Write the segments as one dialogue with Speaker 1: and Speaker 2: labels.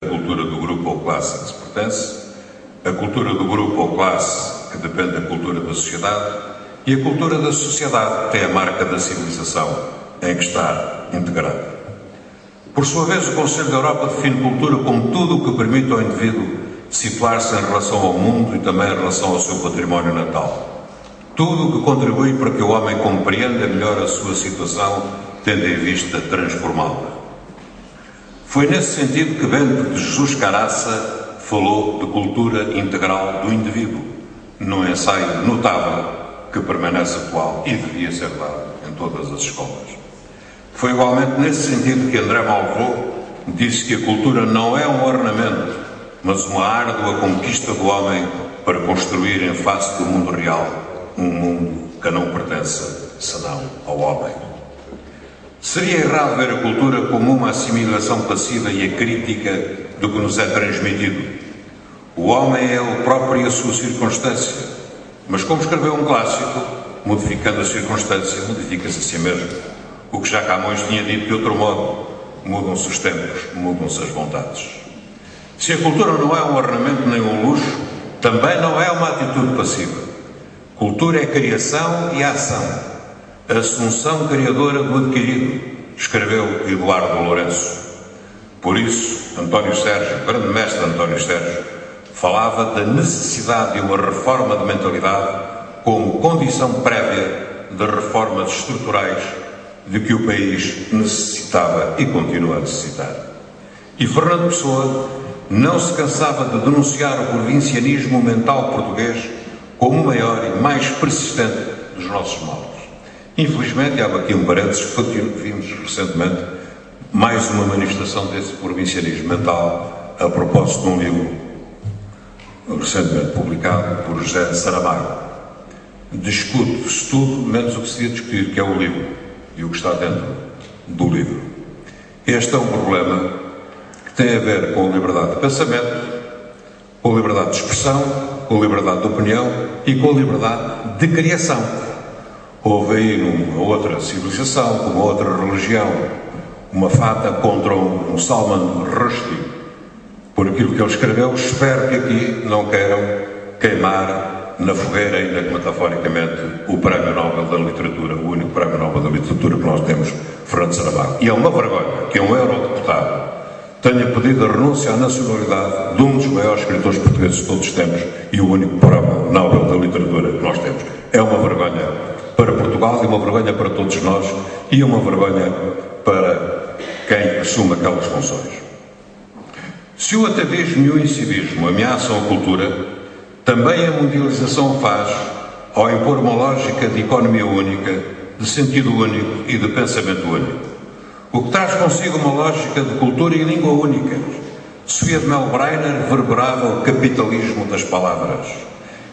Speaker 1: A cultura do grupo ou classe a que se pertence, a cultura do grupo ou classe que depende da cultura da sociedade e a cultura da sociedade que tem a marca da civilização em que está integrada. Por sua vez, o Conselho da Europa define cultura como tudo o que permite ao indivíduo situar-se em relação ao mundo e também em relação ao seu património natal. Tudo o que contribui para que o homem compreenda melhor a sua situação, tendo em vista transformá-la. Foi nesse sentido que Bento de Jesus Caraça falou de cultura integral do indivíduo, num ensaio notável que permanece atual e devia ser dado em todas as escolas. Foi igualmente nesse sentido que André Malraux disse que a cultura não é um ornamento, mas uma árdua conquista do homem para construir em face do mundo real um mundo que não pertence senão ao homem. Seria errado ver a cultura como uma assimilação passiva e acrítica do que nos é transmitido. O homem é ele próprio e a sua circunstância, mas como escreveu um clássico, modificando a circunstância, modifica-se a si mesmo. O que já Camões tinha dito de outro modo, mudam-se os tempos, mudam-se as vontades. Se a cultura não é um ornamento nem um luxo, também não é uma atitude passiva. Cultura é criação e ação. A assunção criadora do adquirido, escreveu Eduardo Lourenço. Por isso, António Sérgio, o grande mestre António Sérgio, falava da necessidade de uma reforma de mentalidade como condição prévia de reformas estruturais de que o país necessitava e continua a necessitar. E Fernando Pessoa não se cansava de denunciar o provincianismo mental português como o maior e mais persistente dos nossos males. Infelizmente, há aqui um parênteses, vimos recentemente mais uma manifestação desse provincianismo mental a propósito de um livro recentemente publicado por José Saramago. Discute-se tudo menos o que se devia discutir, que é o livro e o que está dentro do livro. Este é um problema que tem a ver com a liberdade de pensamento, com a liberdade de expressão, com a liberdade de opinião e com a liberdade de criação. Houve aí uma outra civilização, uma outra religião, uma fata contra um Salman Rushdie, por aquilo que ele escreveu. Espero que aqui não queiram queimar na fogueira, ainda que metaforicamente, o Prémio Nobel da Literatura, o único Prémio Nobel da Literatura que nós temos, Fernando Saramago. E é uma vergonha que um eurodeputado tenha pedido a renúncia à nacionalidade de um dos maiores escritores portugueses de todos os tempos e o único Prémio Nobel da Literatura que nós temos. É uma vergonha para Portugal e uma vergonha para todos nós e uma vergonha para quem assume aquelas funções. Se o atavismo e o incivismo ameaçam a cultura, também a mundialização faz ao impor uma lógica de economia única, de sentido único e de pensamento único. O que traz consigo uma lógica de cultura e língua única. Sofia de Melbrenner verberava o capitalismo das palavras.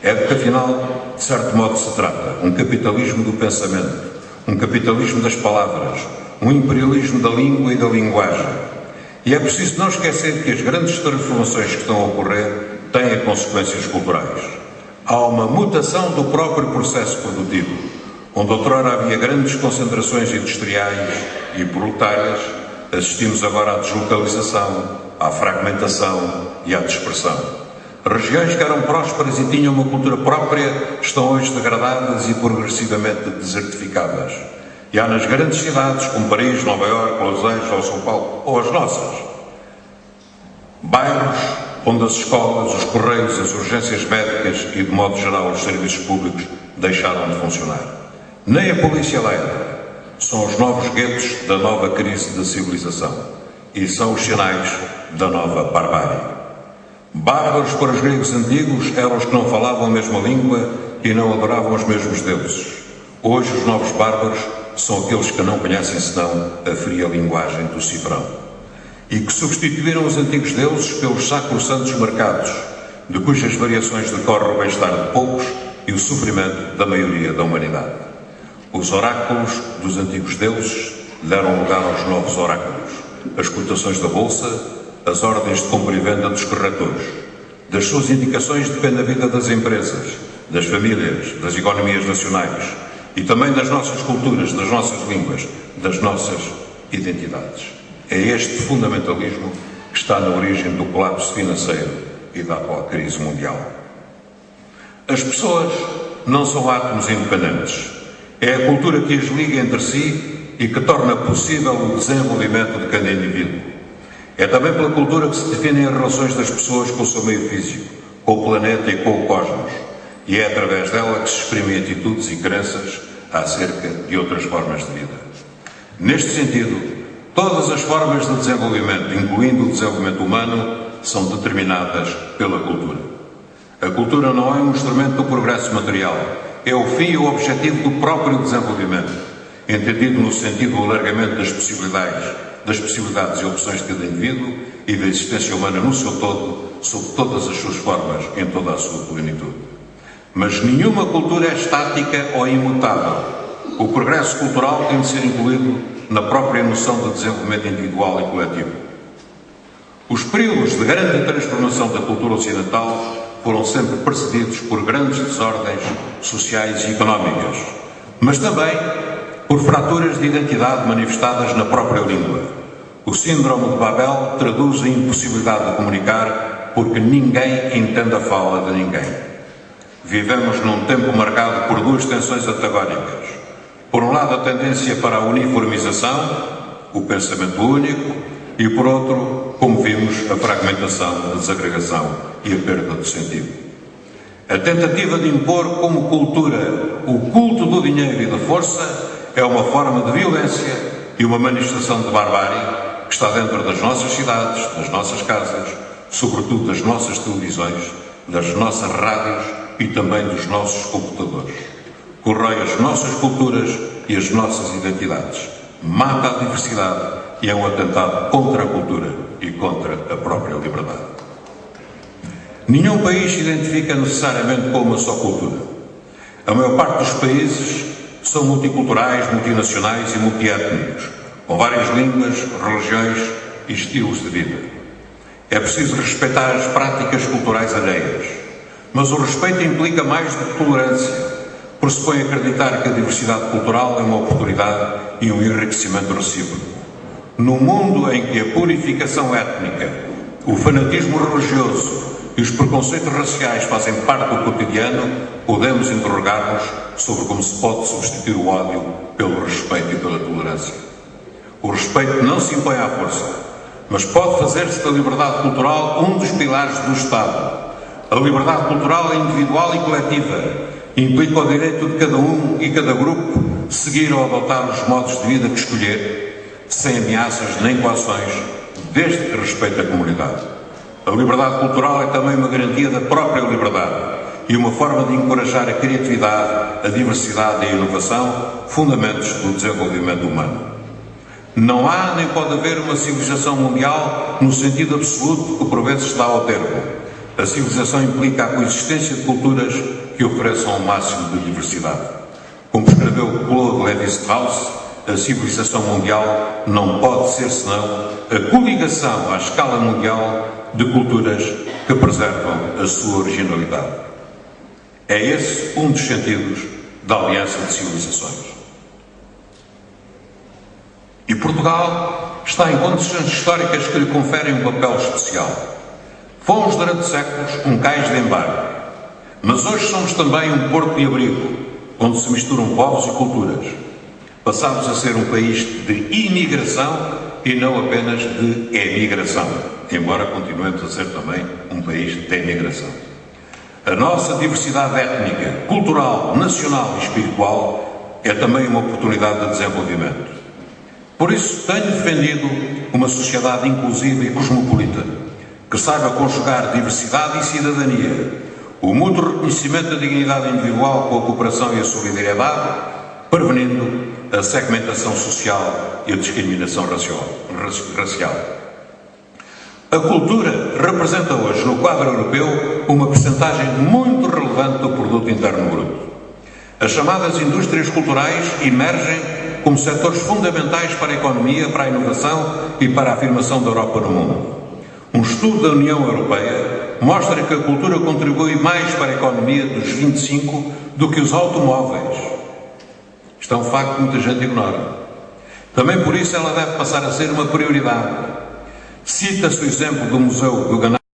Speaker 1: É do que, afinal, de certo modo se trata. Um capitalismo do pensamento, um capitalismo das palavras, um imperialismo da língua e da linguagem. E é preciso não esquecer que as grandes transformações que estão a ocorrer têm consequências culturais. Há uma mutação do próprio processo produtivo, onde outrora havia grandes concentrações industriais e proletárias, assistimos agora à deslocalização, à fragmentação e à dispersão. Regiões que eram prósperas e tinham uma cultura própria estão hoje degradadas e progressivamente desertificadas. E há nas grandes cidades, como Paris, Nova Iorque, Los Angeles ou São Paulo, ou as nossas, bairros onde as escolas, os correios, as urgências médicas e, de modo geral, os serviços públicos deixaram de funcionar. Nem a polícia lembra. São os novos guetos da nova crise da civilização e são os sinais da nova barbárie. Bárbaros para os gregos antigos eram os que não falavam a mesma língua e não adoravam os mesmos deuses. Hoje os novos bárbaros são aqueles que não conhecem senão a fria linguagem do cifrão e que substituíram os antigos deuses pelos sacrossantos mercados, de cujas variações decorre o bem-estar de poucos e o sofrimento da maioria da humanidade. Os oráculos dos antigos deuses deram lugar aos novos oráculos, as cotações da bolsa, as ordens de compra e venda dos corretores. Das suas indicações depende a vida das empresas, das famílias, das economias nacionais e também das nossas culturas, das nossas línguas, das nossas identidades. É este fundamentalismo que está na origem do colapso financeiro e da atual crise mundial. As pessoas não são átomos independentes. É a cultura que as liga entre si e que torna possível o desenvolvimento de cada indivíduo. É também pela cultura que se definem as relações das pessoas com o seu meio físico, com o planeta e com o cosmos. E é através dela que se exprimem atitudes e crenças acerca de outras formas de vida. Neste sentido, todas as formas de desenvolvimento, incluindo o desenvolvimento humano, são determinadas pela cultura. A cultura não é um instrumento do progresso material, é o fim e o objetivo do próprio desenvolvimento, entendido no sentido do alargamento das possibilidades e opções de cada indivíduo e da existência humana no seu todo, sob todas as suas formas, em toda a sua plenitude. Mas nenhuma cultura é estática ou imutável. O progresso cultural tem de ser incluído na própria noção de desenvolvimento individual e coletivo. Os períodos de grande transformação da cultura ocidental foram sempre precedidos por grandes desordens sociais e económicas, mas também por fraturas de identidade manifestadas na própria língua. O síndrome de Babel traduz a impossibilidade de comunicar porque ninguém entende a fala de ninguém. Vivemos num tempo marcado por duas tensões antagónicas. Por um lado, a tendência para a uniformização, o pensamento único, e por outro, como vimos, a fragmentação, a desagregação e a perda do sentido. A tentativa de impor como cultura o culto do dinheiro e da força é uma forma de violência e uma manifestação de barbárie que está dentro das nossas cidades, das nossas casas, sobretudo das nossas televisões, das nossas rádios e também dos nossos computadores. Corrói as nossas culturas e as nossas identidades. Mata a diversidade e é um atentado contra a cultura e contra a própria liberdade. Nenhum país se identifica necessariamente com uma só cultura. A maior parte dos países são multiculturais, multinacionais e multiétnicos, com várias línguas, religiões e estilos de vida. É preciso respeitar as práticas culturais alheias, mas o respeito implica mais do que tolerância, pressupõe acreditar que a diversidade cultural é uma oportunidade e um enriquecimento recíproco. No mundo em que a purificação étnica, o fanatismo religioso e os preconceitos raciais fazem parte do cotidiano, podemos interrogar-nos sobre como se pode substituir o ódio pelo respeito e pela tolerância. O respeito não se impõe à força, mas pode fazer-se da liberdade cultural um dos pilares do Estado. A liberdade cultural é individual e coletiva, implica o direito de cada um e cada grupo seguir ou adotar os modos de vida que escolher, sem ameaças nem coações, desde que respeite a comunidade. A liberdade cultural é também uma garantia da própria liberdade e uma forma de encorajar a criatividade, a diversidade e a inovação, fundamentos do desenvolvimento humano. Não há nem pode haver uma civilização mundial no sentido absoluto que por vezes se dá ao termo. A civilização implica a coexistência de culturas que ofereçam o máximo de diversidade. Como escreveu Claude Lévi-Strauss, a civilização mundial não pode ser senão a coligação à escala mundial de culturas que preservam a sua originalidade. É esse um dos sentidos da aliança de civilizações. E Portugal está em condições históricas que lhe conferem um papel especial. Fomos durante séculos um cais de embarque, mas hoje somos também um porto de abrigo, onde se misturam povos e culturas. Passamos a ser um país de imigração e não apenas de emigração, embora continuemos a ser também um país de emigração. A nossa diversidade étnica, cultural, nacional e espiritual é também uma oportunidade de desenvolvimento. Por isso tenho defendido uma sociedade inclusiva e cosmopolita, que saiba conjugar diversidade e cidadania, o mútuo reconhecimento da dignidade individual com a cooperação e a solidariedade, prevenindo a segmentação social e a discriminação racial. A cultura representa hoje, no quadro europeu, uma percentagem muito relevante do produto interno bruto. As chamadas indústrias culturais emergem como setores fundamentais para a economia, para a inovação e para a afirmação da Europa no mundo. Um estudo da União Europeia mostra que a cultura contribui mais para a economia dos 25 do que os automóveis. Isto é um facto que muita gente ignora. Também por isso ela deve passar a ser uma prioridade. Cita-se o exemplo do Museu do Ganado